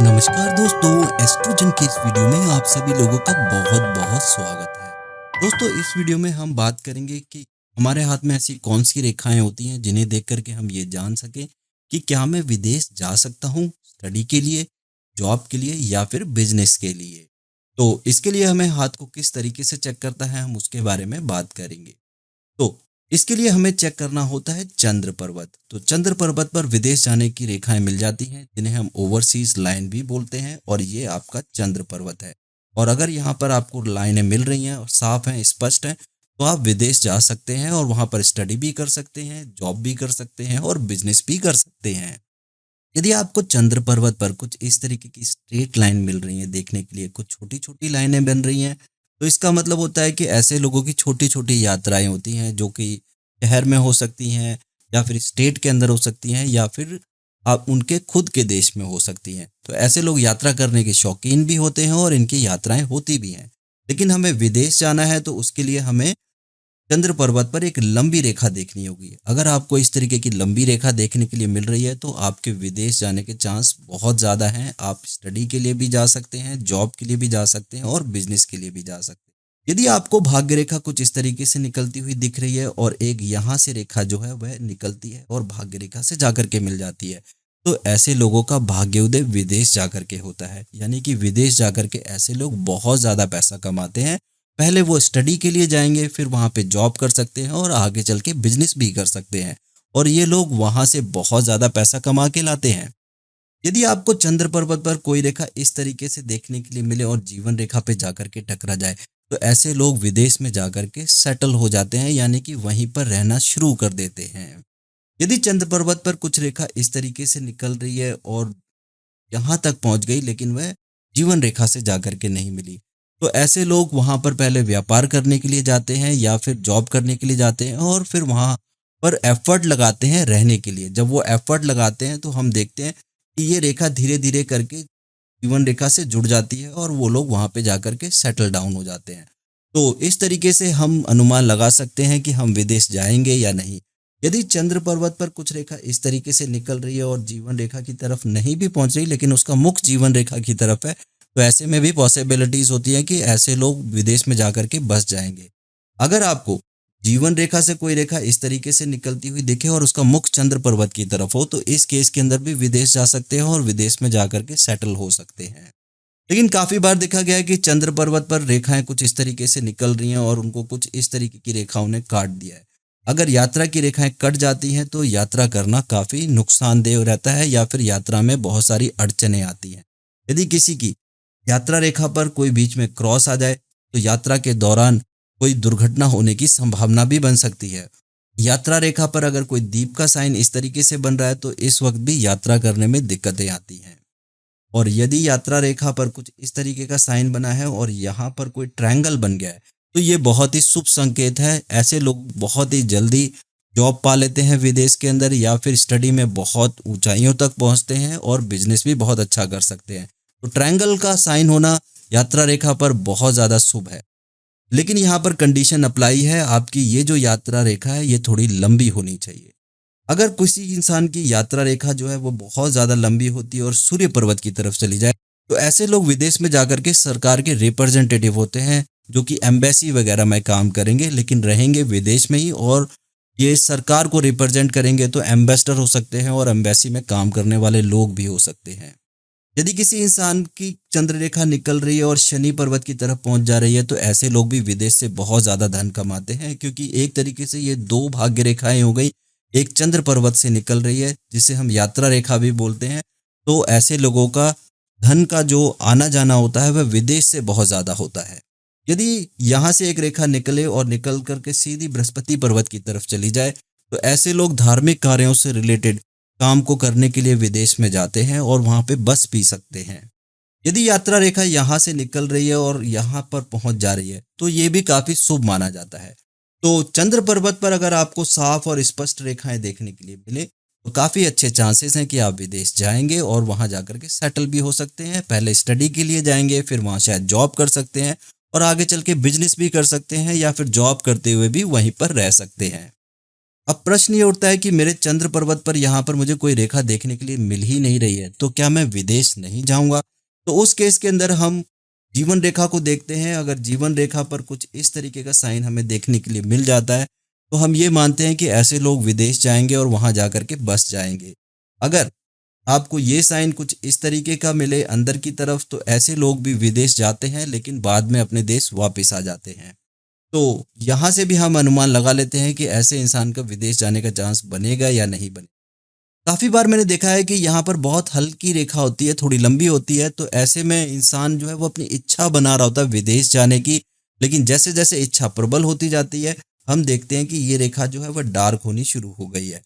नमस्कार दोस्तों, एस्ट्रोजन के इस वीडियो में आप सभी लोगों का बहुत बहुत स्वागत है। दोस्तों, इस वीडियो में हम बात करेंगे कि हमारे हाथ में ऐसी कौन सी रेखाएं होती हैं जिन्हें देख करके हम ये जान सकें कि क्या मैं विदेश जा सकता हूँ स्टडी के लिए, जॉब के लिए या फिर बिजनेस के लिए। तो इसके लिए हमें हाथ को किस तरीके से चेक करता है, हम उसके बारे में बात करेंगे। तो इसके लिए हमें चेक करना होता है चंद्र पर्वत। तो चंद्र पर्वत पर विदेश जाने की रेखाएं मिल जाती हैं जिन्हें हम ओवरसीज लाइन भी बोलते हैं, और ये आपका चंद्र पर्वत है। और अगर यहाँ पर आपको लाइनें मिल रही हैं और साफ हैं, स्पष्ट हैं, तो आप विदेश जा सकते हैं और वहां पर स्टडी भी कर सकते हैं, जॉब भी कर सकते हैं और बिजनेस भी कर सकते हैं। यदि आपको चंद्र पर्वत पर कुछ इस तरीके की स्ट्रेट लाइन मिल रही है देखने के लिए, कुछ छोटी छोटी लाइनें बन रही हैं, तो इसका मतलब होता है कि ऐसे लोगों की छोटी छोटी यात्राएं होती हैं जो कि शहर में हो सकती हैं, या फिर स्टेट के अंदर हो सकती हैं, या फिर आप उनके खुद के देश में हो सकती हैं। तो ऐसे लोग यात्रा करने के शौकीन भी होते हैं और इनकी यात्राएं होती भी हैं। लेकिन हमें विदेश जाना है तो उसके लिए हमें चंद्र पर्वत पर एक लंबी रेखा देखनी होगी। अगर आपको इस तरीके की लंबी रेखा देखने के लिए मिल रही है तो आपके विदेश जाने के चांस बहुत ज़्यादा हैं। आप स्टडी के लिए भी जा सकते हैं, जॉब के लिए भी जा सकते हैं और बिजनेस के लिए भी जा सकते हैं। यदि आपको भाग्य रेखा कुछ इस तरीके से निकलती हुई दिख रही है और एक यहाँ से रेखा जो है वह निकलती है और भाग्य रेखा से जाकर के मिल जाती है, तो ऐसे लोगों का भाग्योदय विदेश जाकर के होता है। यानी कि विदेश जाकर के ऐसे लोग बहुत ज़्यादा पैसा कमाते हैं। पहले वो स्टडी के लिए जाएंगे, फिर वहां पे जॉब कर सकते हैं और आगे चल के बिजनेस भी कर सकते हैं, और ये लोग वहां से बहुत ज्यादा पैसा कमा के लाते हैं। यदि आपको चंद्र पर्वत पर कोई रेखा इस तरीके से देखने के लिए मिले और जीवन रेखा पे जाकर के टकरा जाए, तो ऐसे लोग विदेश में जाकर के सेटल हो जाते हैं, यानी कि वहीं पर रहना शुरू कर देते हैं। यदि चंद्र पर्वत पर कुछ रेखा इस तरीके से निकल रही है और यहाँ तक पहुंच गई लेकिन वह जीवन रेखा से जाकर के नहीं मिली, तो ऐसे लोग वहां पर पहले व्यापार करने के लिए जाते हैं या फिर जॉब करने के लिए जाते हैं, और फिर वहां पर एफर्ट लगाते हैं रहने के लिए। जब वो एफर्ट लगाते हैं तो हम देखते हैं कि ये रेखा धीरे धीरे करके जीवन रेखा से जुड़ जाती है और वो लोग वहां पे जाकर के सेटल डाउन हो जाते हैं। तो इस तरीके से हम अनुमान लगा सकते हैं कि हम विदेश जाएंगे या नहीं। यदि चंद्र पर्वत पर कुछ रेखा इस तरीके से निकल रही है और जीवन रेखा की तरफ नहीं भी पहुंच रही लेकिन उसका मुख जीवन रेखा की तरफ है, तो ऐसे में भी पॉसिबिलिटीज होती है कि ऐसे लोग विदेश में जाकर के बस जाएंगे। अगर आपको जीवन रेखा से कोई रेखा इस तरीके से निकलती हुई दिखे और उसका मुख चंद्र पर्वत की तरफ हो, तो इस केस के अंदर भी विदेश जा सकते हैं और विदेश में जाकर के सेटल हो सकते हैं। लेकिन काफी बार देखा गया है कि चंद्र पर्वत पर रेखाएं कुछ इस तरीके से निकल रही हैं और उनको कुछ इस तरीके की रेखाओं ने काट दिया है। अगर यात्रा की रेखाएं कट जाती हैं तो यात्रा करना काफी नुकसानदेह रहता है, या फिर यात्रा में बहुत सारी अड़चनें आती हैं। यदि किसी की यात्रा रेखा पर कोई बीच में क्रॉस आ जाए तो यात्रा के दौरान कोई दुर्घटना होने की संभावना भी बन सकती है। यात्रा रेखा पर अगर कोई दीप का साइन इस तरीके से बन रहा है तो इस वक्त भी यात्रा करने में दिक्कतें आती हैं। और यदि यात्रा रेखा पर कुछ इस तरीके का साइन बना है और यहाँ पर कोई ट्रायंगल बन गया है, तो ये बहुत ही शुभ संकेत है। ऐसे लोग बहुत ही जल्दी जॉब पा लेते हैं विदेश के अंदर, या फिर स्टडी में बहुत ऊंचाइयों तक पहुंचते हैं और बिजनेस भी बहुत अच्छा कर सकते हैं। तो ट्रायंगल का साइन होना यात्रा रेखा पर बहुत ज़्यादा शुभ है। लेकिन यहाँ पर कंडीशन अप्लाई है, आपकी ये जो यात्रा रेखा है ये थोड़ी लंबी होनी चाहिए। अगर किसी इंसान की यात्रा रेखा जो है वो बहुत ज़्यादा लंबी होती है और सूर्य पर्वत की तरफ चली जाए, तो ऐसे लोग विदेश में जाकर के सरकार के रिप्रेजेंटेटिव होते हैं, जो कि एम्बेसी वगैरह में काम करेंगे लेकिन रहेंगे विदेश में ही, और ये सरकार को रिप्रेजेंट करेंगे। तो एम्बेसडर हो सकते हैं और एम्बेसी में काम करने वाले लोग भी हो सकते हैं। यदि किसी इंसान की चंद्र रेखा निकल रही है और शनि पर्वत की तरफ पहुंच जा रही है, तो ऐसे लोग भी विदेश से बहुत ज्यादा धन कमाते हैं, क्योंकि एक तरीके से ये दो भाग्य रेखाएं हो गई। एक चंद्र पर्वत से निकल रही है जिसे हम यात्रा रेखा भी बोलते हैं, तो ऐसे लोगों का धन का जो आना जाना होता है वह विदेश से बहुत ज्यादा होता है। यदि यहाँ से एक रेखा निकले और निकल करके सीधी बृहस्पति पर्वत की तरफ चली जाए, तो ऐसे लोग धार्मिक कार्यों से रिलेटेड काम को करने के लिए विदेश में जाते हैं और वहां पे बस पी सकते हैं। यदि यात्रा रेखा यहाँ से निकल रही है और यहाँ पर पहुंच जा रही है, तो ये भी काफी शुभ माना जाता है। तो चंद्र पर्वत पर अगर आपको साफ और स्पष्ट रेखाएं देखने के लिए मिले, तो काफी अच्छे चांसेस हैं कि आप विदेश जाएंगे और वहां जाकर के सेटल भी हो सकते हैं। पहले स्टडी के लिए जाएंगे, फिर वहां शायद जॉब कर सकते हैं और आगे चल के बिजनेस भी कर सकते हैं, या फिर जॉब करते हुए भी वहीं पर रह सकते हैं। अब प्रश्न ये उठता है कि मेरे चंद्र पर्वत पर यहाँ पर मुझे कोई रेखा देखने के लिए मिल ही नहीं रही है, तो क्या मैं विदेश नहीं जाऊंगा? तो उस केस के अंदर हम जीवन रेखा को देखते हैं। अगर जीवन रेखा पर कुछ इस तरीके का साइन हमें देखने के लिए मिल जाता है तो हम ये मानते हैं कि ऐसे लोग विदेश जाएंगे और वहां जाकर के बस जाएंगे। अगर आपको ये साइन कुछ इस तरीके का मिले अंदर की तरफ, तो ऐसे लोग भी विदेश जाते हैं लेकिन बाद में अपने देश वापस आ जाते हैं। तो यहाँ से भी हम अनुमान लगा लेते हैं कि ऐसे इंसान का विदेश जाने का चांस बनेगा या नहीं बनेगा। काफ़ी बार मैंने देखा है कि यहाँ पर बहुत हल्की रेखा होती है, थोड़ी लंबी होती है, तो ऐसे में इंसान जो है वो अपनी इच्छा बना रहा होता है विदेश जाने की। लेकिन जैसे जैसे इच्छा प्रबल होती जाती है, हम देखते हैं कि ये रेखा जो है वह डार्क होनी शुरू हो गई है।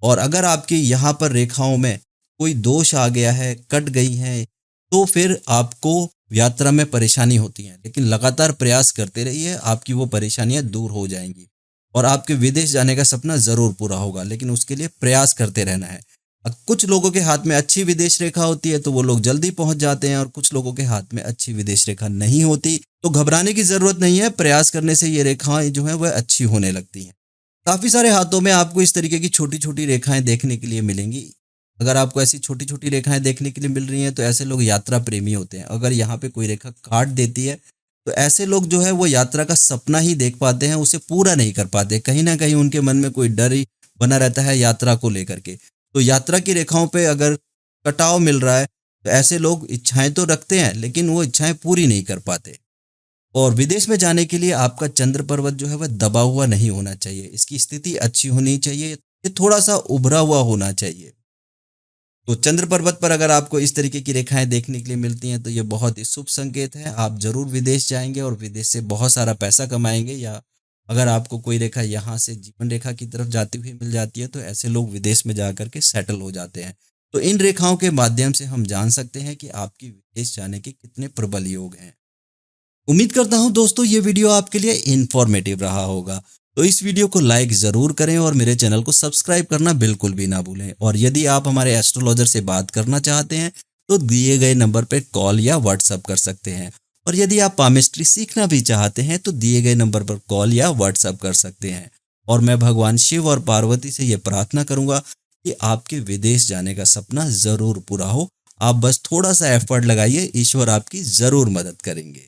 और अगर आपकी यहाँ पर रेखाओं में कोई दोष आ गया है, कट गई हैं, तो फिर आपको यात्रा में परेशानी होती है। लेकिन लगातार प्रयास करते रहिए, आपकी वो परेशानियां दूर हो जाएंगी और आपके विदेश जाने का सपना ज़रूर पूरा होगा। लेकिन उसके लिए प्रयास करते रहना है। अब कुछ लोगों के हाथ में अच्छी विदेश रेखा होती है तो वो लोग जल्दी पहुंच जाते हैं, और कुछ लोगों के हाथ में अच्छी विदेश रेखा नहीं होती, तो घबराने की ज़रूरत नहीं है। प्रयास करने से ये रेखाएं जो है वह अच्छी होने लगती हैं। काफ़ी सारे हाथों में आपको इस तरीके की छोटी छोटी रेखाएं देखने के लिए मिलेंगी। अगर आपको ऐसी छोटी छोटी रेखाएं देखने के लिए मिल रही हैं तो ऐसे लोग यात्रा प्रेमी होते हैं। अगर यहाँ पे कोई रेखा काट देती है तो ऐसे लोग जो है वो यात्रा का सपना ही देख पाते हैं, उसे पूरा नहीं कर पाते। कहीं ना कहीं उनके मन में कोई डर ही बना रहता है यात्रा को लेकर के। तो यात्रा की रेखाओं पे अगर कटाव मिल रहा है तो ऐसे लोग इच्छाएं तो रखते हैं लेकिन वो इच्छाएं पूरी नहीं कर पाते। और विदेश में जाने के लिए आपका चंद्र पर्वत जो है वह दबा हुआ नहीं होना चाहिए, इसकी स्थिति अच्छी होनी चाहिए, ये थोड़ा सा उभरा हुआ होना चाहिए। तो चंद्र पर्वत पर अगर आपको इस तरीके की रेखाएं देखने के लिए मिलती हैं तो ये बहुत ही शुभ संकेत है। आप जरूर विदेश जाएंगे और विदेश से बहुत सारा पैसा कमाएंगे। या अगर आपको कोई रेखा यहाँ से जीवन रेखा की तरफ जाती हुई मिल जाती है तो ऐसे लोग विदेश में जा करके सेटल हो जाते हैं। तो इन रेखाओं के माध्यम से हम जान सकते हैं कि आपकी विदेश जाने के कितने प्रबल योग हैं। उम्मीद करता हूं दोस्तों ये वीडियो आपके लिए इंफॉर्मेटिव रहा होगा। तो इस वीडियो को लाइक जरूर करें और मेरे चैनल को सब्सक्राइब करना बिल्कुल भी ना भूलें। और यदि आप हमारे एस्ट्रोलॉजर से बात करना चाहते हैं तो दिए गए नंबर पर कॉल या व्हाट्सएप कर सकते हैं। और यदि आप पामिस्ट्री सीखना भी चाहते हैं तो दिए गए नंबर पर कॉल या व्हाट्सएप कर सकते हैं। और मैं भगवान शिव और पार्वती से ये प्रार्थना करूंगा कि आपके विदेश जाने का सपना जरूर पूरा हो। आप बस थोड़ा सा एफर्ट लगाइए, ईश्वर आपकी जरूर मदद करेंगे।